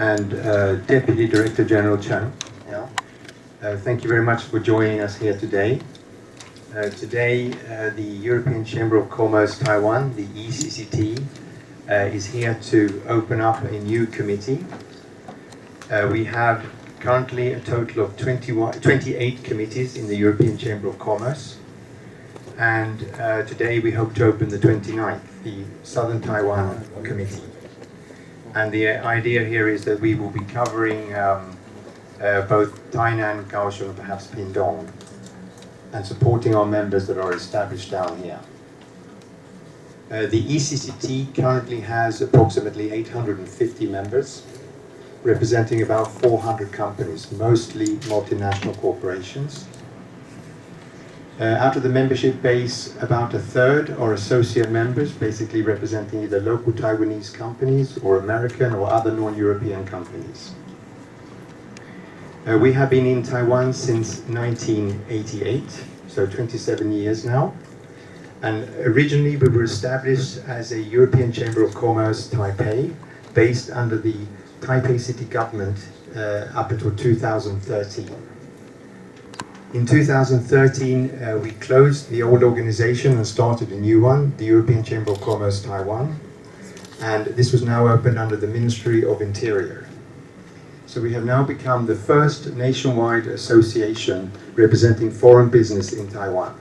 and Deputy Director General Chen. Yeah. Thank you very much for joining us here today. Today, the European Chamber of Commerce Taiwan, the ECCT, is here to open up a new committee. We have currently a total of 28 committees in the European Chamber of Commerce. And today we hope to open the 29th, the Southern Taiwan Committee. And the idea here is that we will be covering both Tainan, Kaohsiung, and perhaps Pingtung, and supporting our members that are established down here. The ECCT currently has approximately 850 members, representing about 400 companies, mostly multinational corporations. Out of the membership base, about a third are associate members, basically representing either local Taiwanese companies or American or other non-European companies. We have been in Taiwan since 1988, so 27 years now. And originally we were established as a European Chamber of Commerce Taipei, based under the Taipei city government up until 2013. In 2013, we closed the old organization and started a new one, the European Chamber of Commerce Taiwan. And this was now opened under the Ministry of Interior. So we have now become the first nationwide association representing foreign business in Taiwan.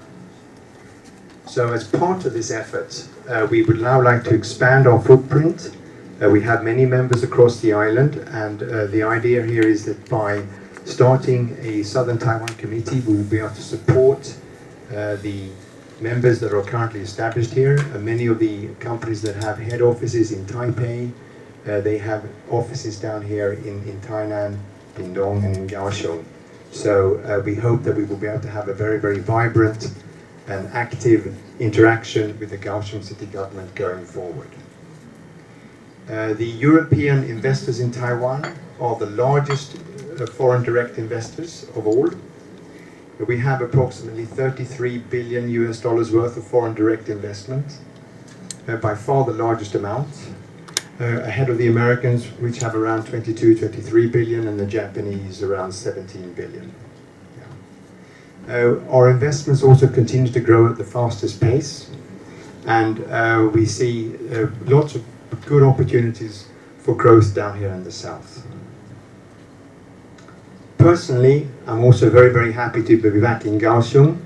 So as part of this effort, we would now like to expand our footprint. We have many members across the island, and the idea here is that by starting a Southern Taiwan Committee, we will be able to support the members that are currently established here. Many of the companies that have head offices in Taipei, they have offices down here in Tainan, Pingtung, and in Kaohsiung. So we hope that we will be able to have a very, very vibrant and active interaction with the Kaohsiung city government going forward. The European investors in Taiwan are the largest foreign direct investors of all. We have approximately $33 billion worth of foreign direct investment, by far the largest amount, ahead of the Americans, which have around 23 billion, and the Japanese around 17 billion. Our investments also continue to grow at the fastest pace, and we see lots of good opportunities for growth down here in the south. Personally, I'm also very, very happy to be back in Kaohsiung.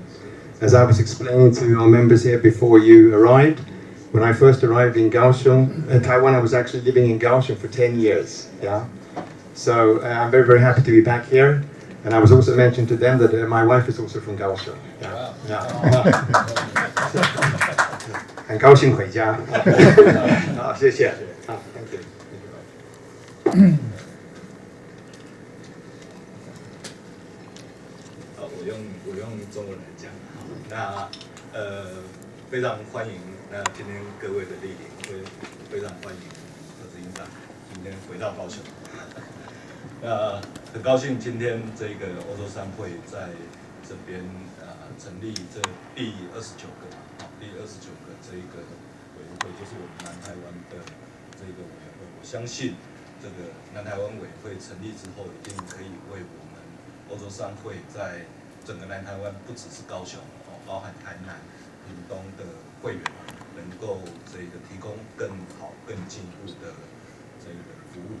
As I was explaining to our members here before you arrived, when I first arrived in Kaohsiung, Taiwan, I was actually living in Kaohsiung for 10 years. Yeah. So I'm very, very happy to be back here. And I was also mentioning to them that my wife is also from Kaohsiung. Yeah. Yeah. 很高兴回家。好，谢谢。好 ，Thank you。我用中文来讲。那非常欢迎今天各位的莅临，非常欢迎何执行长今天回到高雄。很高兴今天这个欧洲商会在这边成立这第29个这一个委员会，就是我们南台湾的这个委员会。我相信这个南台湾委员会成立之后，一定可以为我们欧洲商会在整个南台湾，不只是高雄包含台南、屏东的会员，能够这个提供更好、更进步的这个服务。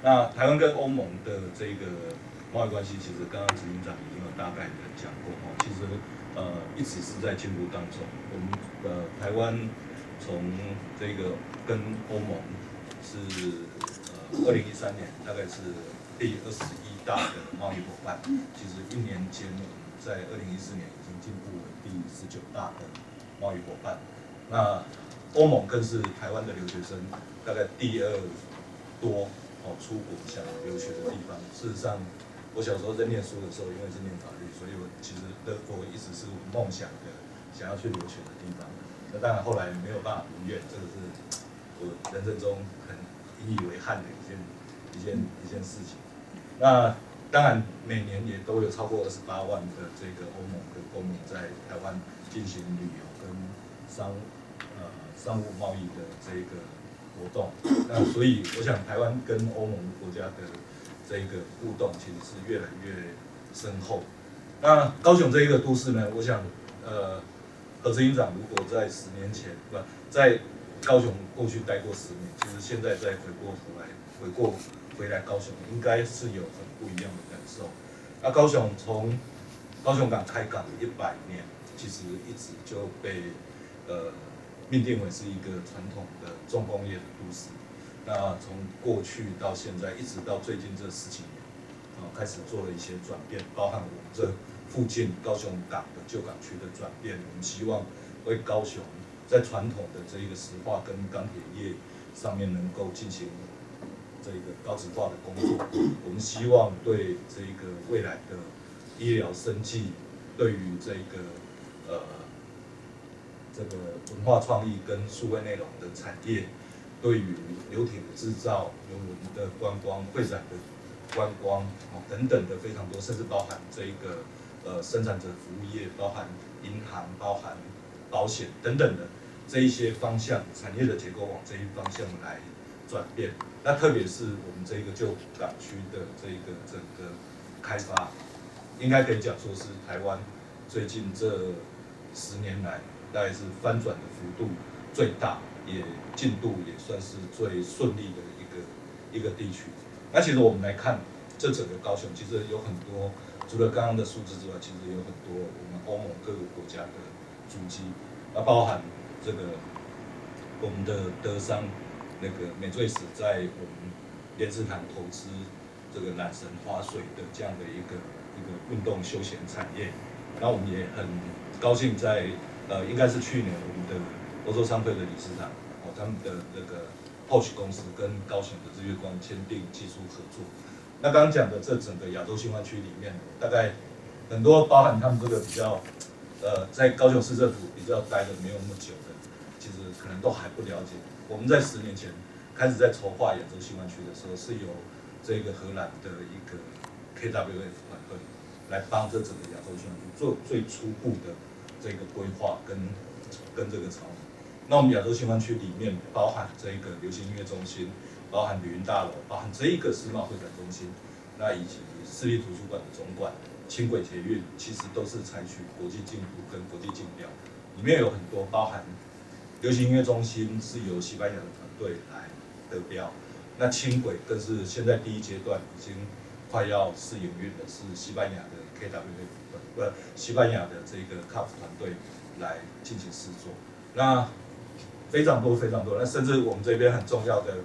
那台湾跟欧盟的这个贸易关系，其实刚刚执行长已经有大概的讲过其实一直是在进步当中。我们台湾从这个跟欧盟是2013年大概是第21大的贸易伙伴，其实1年间我们在2014年已经进步为第19大的贸易伙伴。那欧盟更是台湾的留学生大概第2多出国想留学的地方。事实上，我小时候在念书的时候，因为是念法律，所以我其实德国一直是我梦想的想要去留学的地方。那当然后来没有办法如愿，这个是我人生中很引以为憾的一件事情。那当然每年也都有超过28万的这个欧盟的公民在台湾进行旅游跟商务贸易的这个活动。那所以我想台湾跟欧盟国家的这个互动其实是越来越深厚。那高雄这一个都市呢，我想何执行长如果在10年前在高雄过去待过10年，其实现在再回来高雄，应该是有很不一样的感受。那高雄从高雄港开港100年，其实一直就被命定为是一个传统的重工业的都市。那从过去到现在，一直到最近这10几年，开始做了一些转变，包含我们这附近高雄港的旧港区的转变。我们希望为高雄在传统的这一个石化跟钢铁业上面能够进行这个高质化的工作。我们希望对这个未来的医疗生技，对于这个文化创意跟数位内容的产业，对于流艇的制造、邮轮的观光、会展的观光等等的非常多，甚至包含这个生产者服务业，包含银行、包含保险等等的这一些方向，产业的结构往这一方向来转变。那特别是我们这个旧港区的这个整个开发，应该可以讲说是台湾最近这10年来，大概是翻转的幅度最大，也进度也算是最顺利的一个地区。那其实我们来看这整个高雄，其实有很多，除了刚刚的数字之外，其实有很多我们欧盟各个国家的足迹，包含这个我们的德商那个美最时在我们莲池潭投资这个缆绳滑水的这样的一个运动休闲产业。那我们也很高兴在应该是去年我们的欧洲商会的理事长他们的那个 Porsche 公司跟高雄的日月光签订技术合作。那刚刚讲的这整个亚洲新湾区里面，大概很多包含他们这个比较在高雄市政府比较待的没有那么久的，其实可能都还不了解。我们在10年前开始在筹划亚洲新湾区的时候，是由这个荷兰的一个 KWF 团队来帮这整个亚洲新湾区做最初步的这个规划跟这个草拟。那我们亚洲新湾区里面包含这个流行音乐中心，包含旅运大楼，包含这一个世贸会展中心，那以及市立图书馆的总馆、轻轨捷运，其实都是采取国际进步跟国际竞标。里面有很多包含流行音乐中心是由西班牙的团队来得标，那轻轨更是现在第1阶段已经快要试营运的，是西班牙的 KWF 西班牙的这个 CAF 团队来进行试做。那非常多，那甚至我们这边很重要的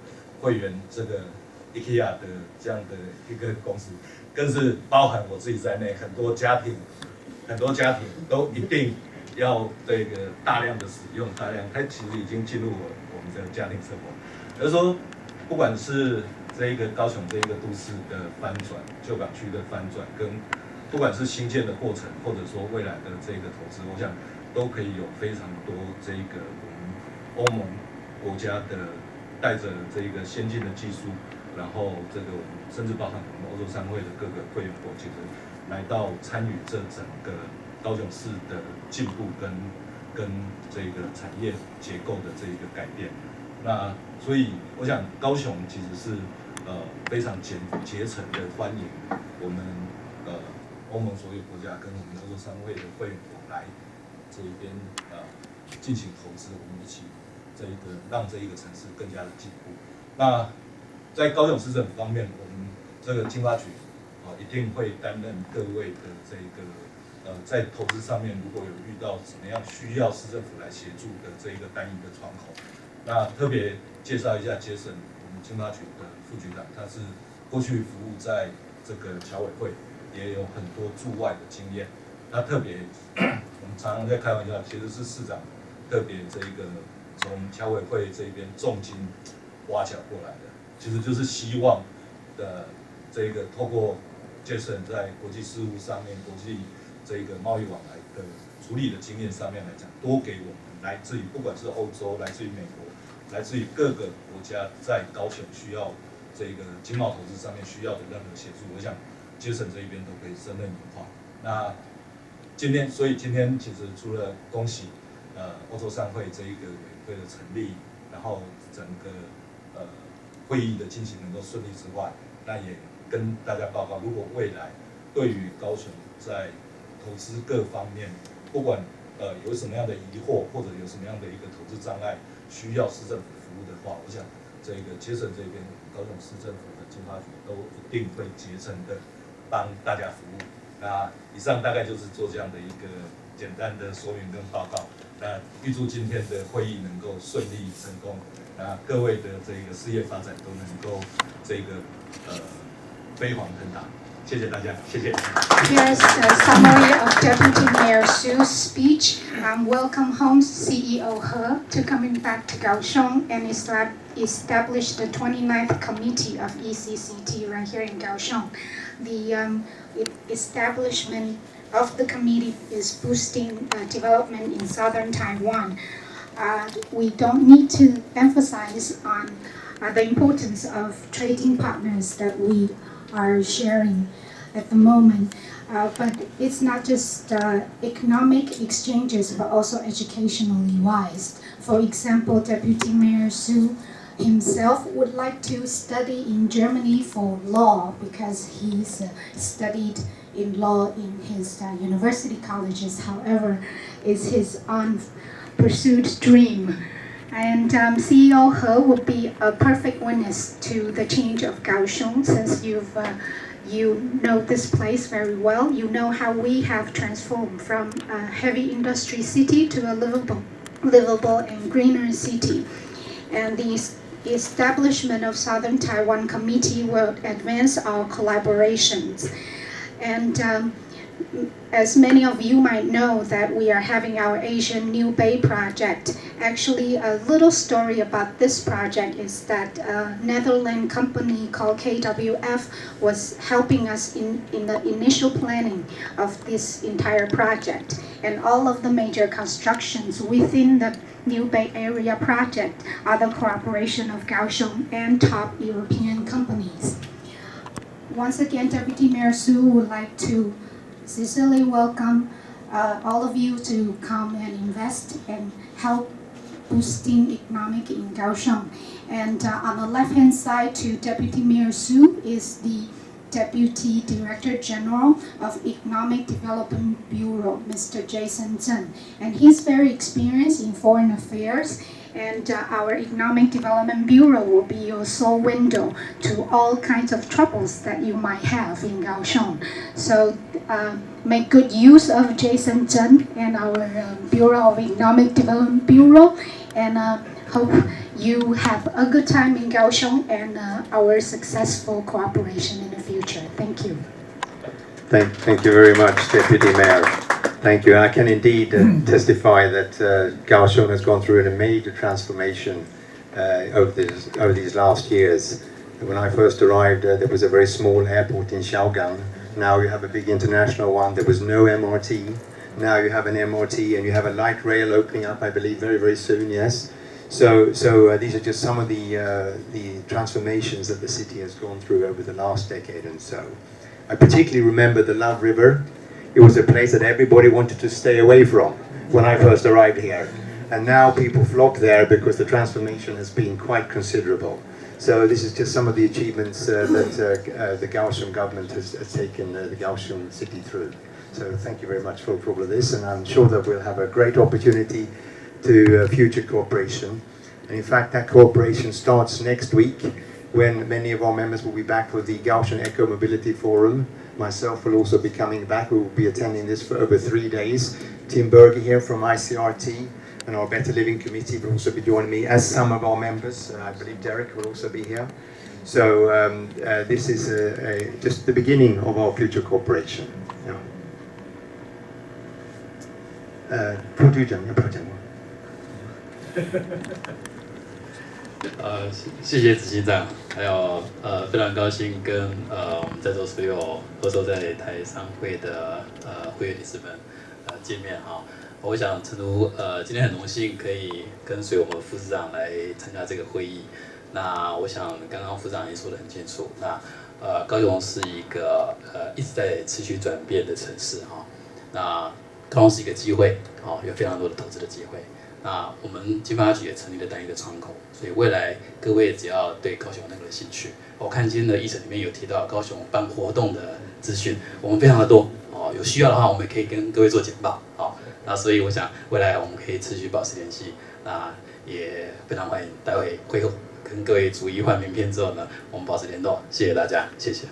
会员，这个 IKEA 的这样的一个公司，更是包含我自己在内，很多家庭都一定要这个大量的使用，它其实已经进入我们的家庭生活。就是说，不管是这一个高雄这一个都市的翻转，旧港区的翻转，跟不管是新建的过程，或者说未来的这个投资，我想都可以有非常多这个我们欧盟国家的带着这个先进的技术，然后这个我们甚至包含我们欧洲商会的各个会员国，其实来到参与这整个高雄市的进步跟这个产业结构的这一个改变。那所以我想高雄其实是非常竭诚的欢迎我们欧盟所有国家跟我们欧洲商会的会员国来这一边进行投资，我们一起这一个让这一个城市更加的进步。那在高雄市政府方面，我们这个经发局一定会担任各位的这个在投资上面，如果有遇到什么样需要市政府来协助的这一个单一的窗口，那特别介绍一下杰森，我们经发局的副局长，他是过去服务在这个侨委会，也有很多驻外的经验。那特别我们常常在开玩笑，其实是市长特别这一个从侨委会这边重金挖角过来的，其实就是希望这个透过杰森在国际事务上面、国际这个贸易往来的处理的经验上面来讲，多给我们来自于不管是欧洲、来自于美国、来自于各个国家在高雄需要这个经贸投资上面需要的任何协助，我想杰森这一边都可以胜任有话。那所以今天其实除了恭喜欧洲商会这一个委员会的成立，然后整个会议的进行能够顺利之外，那也跟大家报告，如果未来对于高雄在投资各方面，不管有什么样的疑惑，或者有什么样的一个投资障碍，需要市政府服务的话，我想这个杰森这边高雄市政府的经发局都一定会竭诚的帮大家服务。那以上大概就是做这样的一个简单的说明跟报告。那预祝今天的会议能够顺利成功，那各位的这个事业发展都能够这个飞黄腾达。谢谢大家，谢谢。Here's a summary of Deputy Mayor Su's speech. Welcome home CEO He to coming back to Kaohsiung and establish the 29th committee of ECCT right here in Kaohsiung. The establishment of the committee is boosting development in southern Taiwan. We don't need to emphasize on the importance of trading partners that we are sharing at the moment. But it's not just economic exchanges, but also educationally wise. For example, Deputy Mayor Su himself would like to study in Germany for law because he's studied in law in his university colleges. However, it's his unpursued dream. And CEO He would be a perfect witness to the change of Kaohsiung, since you know this place very well. You know how we have transformed from a heavy industry city to a livable and greener city. And the establishment of Southern Taiwan Committee will advance our collaborations. And as many of you might know, that we are having our Asian New Bay project. Actually, a little story about this project is that a Netherlands company called KWF was helping us in the initial planning of this entire project. And all of the major constructions within the New Bay Area project are the cooperation of Kaohsiung and top European companies. Once again, Deputy Mayor Su would like to sincerely welcome all of you to come and invest and help boosting economic in Kaohsiung. And on the left-hand side to Deputy Mayor Su is the Deputy Director General of Economic Development Bureau, Mr. Jason Chen. And he's very experienced in foreign affairs. And our Economic Development Bureau will be your sole window to all kinds of troubles that you might have in Kaohsiung. So make good use of Jason Chen and our Bureau of Economic Development Bureau, and hope you have a good time in Kaohsiung and our successful cooperation in the future. Thank you. Thank you very much, Deputy Mayor. Thank you. I can indeed testify that Kaohsiung has gone through a major transformation over these last years. When I first arrived, there was a very small airport in Xiaogang. Now you have a big international one. There was no MRT. Now you have an MRT, and you have a light rail opening up, I believe, very, very soon, yes? So these are just some of the transformations that the city has gone through over the last decade and so. I particularly remember the Love River. It was a place that everybody wanted to stay away from when I first arrived here. And now people flock there because the transformation has been quite considerable. So this is just some of the achievements that the Kaohsiung government has taken the Kaohsiung city through. So thank you very much for all of this, and I'm sure that we'll have a great opportunity to future cooperation. And in fact, that cooperation starts next week, when many of our members will be back for the Kaohsiung Eco Mobility Forum. Myself will also be coming back. We will be attending this for over 3 days. Tim Berger here from ICRT and our Better Living Committee will also be joining me, as some of our members. I believe Derek will also be here. So this is just the beginning of our future cooperation. 副局长要不要讲话？谢谢执行长，还有非常高兴跟我们在座所有欧洲在台商会的会员理事们见面哈。我想诚如今天很荣幸可以跟随我们副市长来参加这个会议。那我想刚刚副市长也说得很清楚，那高雄是一个一直在持续转变的城市哈。那高雄是一个机会，有非常多的投资的机会。那我们经发局也成立了单一的窗口，所以未来各位只要对高雄有任何的兴趣，我看今天的议程里面有提到高雄办活动的资讯，我们非常的多哦，有需要的话我们也可以跟各位做简报，好，那所以我想未来我们可以持续保持联系，那也非常欢迎待会会后跟各位逐一换名片之后呢，我们保持联络，谢谢大家，谢谢。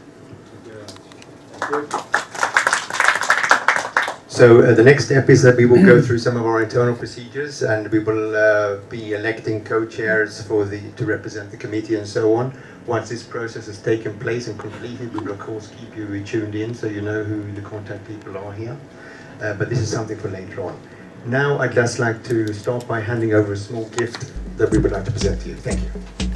So the next step is that we will go through some of our internal procedures, and we will be electing co-chairs to represent the committee and so on. Once this process has taken place and completed, we will of course keep you tuned in so you know who the contact people are here. But this is something for later on. Now I'd just like to start by handing over a small gift that we would like to present to you. Thank you.